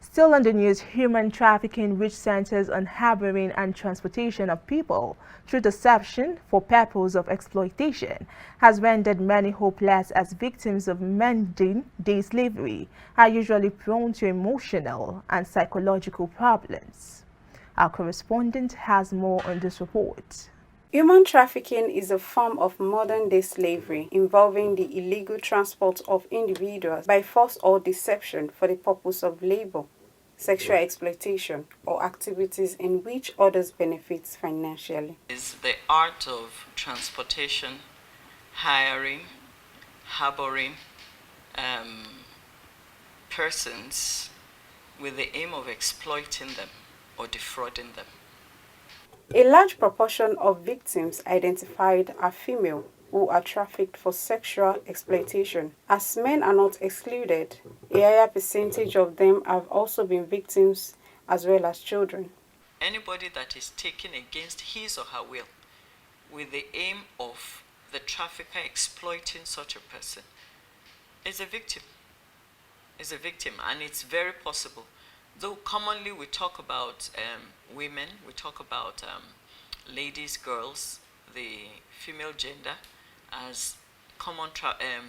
Still on the news, human trafficking, which centers on harboring and transportation of people through deception for purpose of exploitation, has rendered many hopeless as victims of modern-day slavery are usually prone to emotional and psychological problems. Our correspondent has more on this report. Human trafficking is a form of modern-day slavery involving the illegal transport of individuals by force or deception for the purpose of labor, sexual exploitation, or activities in which others benefit financially. Is the art of transportation, hiring, harboring persons with the aim of exploiting them or defrauding them. A large proportion of victims identified are female who are trafficked for sexual exploitation. As men are not excluded, a higher percentage of them have also been victims as well as children. Anybody that is taken against his or her will with the aim of the trafficker exploiting such a person is a victim. Is a victim, and it's very possible. Though commonly we talk about women, we talk about ladies, girls, the female gender as common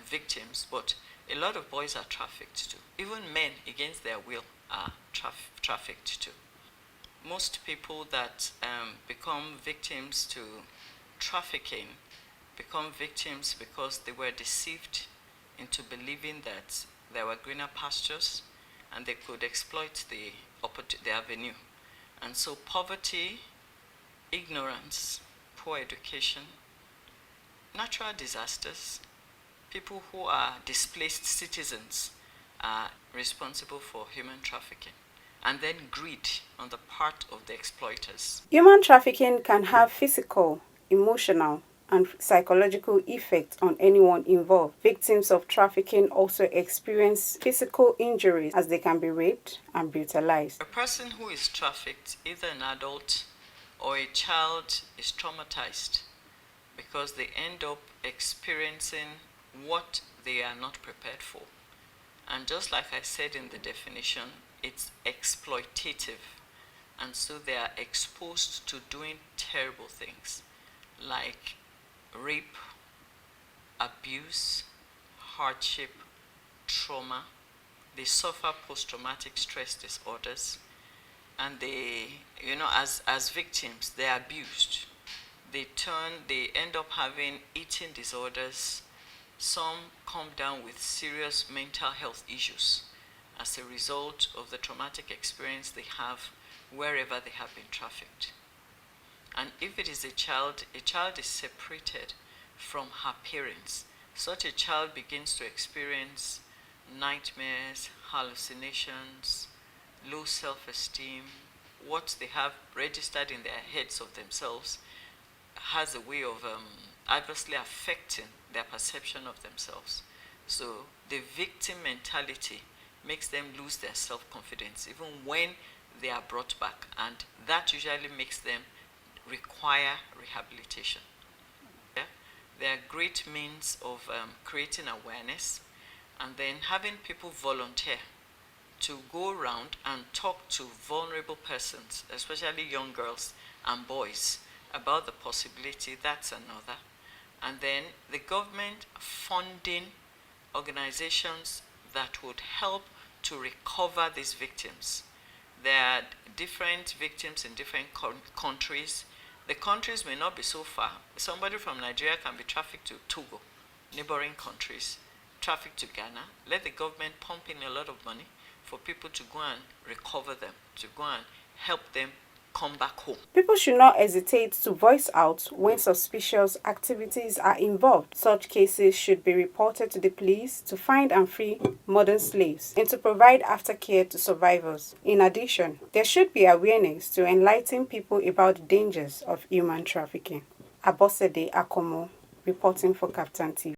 victims, but a lot of boys are trafficked too. Even men against their will are trafficked too. Most people that become victims to trafficking become victims because they were deceived into believing that there were greener pastures and they could exploit the avenue. And so poverty, ignorance, poor education, natural disasters, people who are displaced citizens are responsible for human trafficking. And then greed on the part of the exploiters. Human trafficking can have physical, emotional, and psychological effects on anyone involved. Victims of trafficking also experience physical injuries as they can be raped and brutalized. A person who is trafficked, either an adult or a child, is traumatized because they end up experiencing what they are not prepared for. And just like I said in the definition, it's exploitative. And so they are exposed to doing terrible things like rape, abuse, hardship, trauma. They suffer post-traumatic stress disorders, and they, as victims, they are abused. They end up having eating disorders. Some come down with serious mental health issues as a result of the traumatic experience they have wherever they have been trafficked. And if it is a child is separated from her parents. Such a child begins to experience nightmares, hallucinations, low self-esteem. What they have registered in their heads of themselves has a way of adversely affecting their perception of themselves. So the victim mentality makes them lose their self-confidence even when they are brought back, and that usually makes them require rehabilitation. Yeah? There are great means of creating awareness and then having people volunteer to go around and talk to vulnerable persons, especially young girls and boys, about the possibility. That's another. And then the government funding organizations that would help to recover these victims. There are different victims in different countries. The countries may not be so far. Somebody from Nigeria can be trafficked to Togo, neighboring countries, trafficked to Ghana. Let the government pump in a lot of money for people to go and recover them, to go and help them come back home. People should not hesitate to voice out when suspicious activities are involved. Such cases should be reported to the police to find and free modern slaves and to provide aftercare to survivors. In addition, there should be awareness to enlighten people about the dangers of human trafficking. Abosede Akomo, reporting for KAFTAN TV.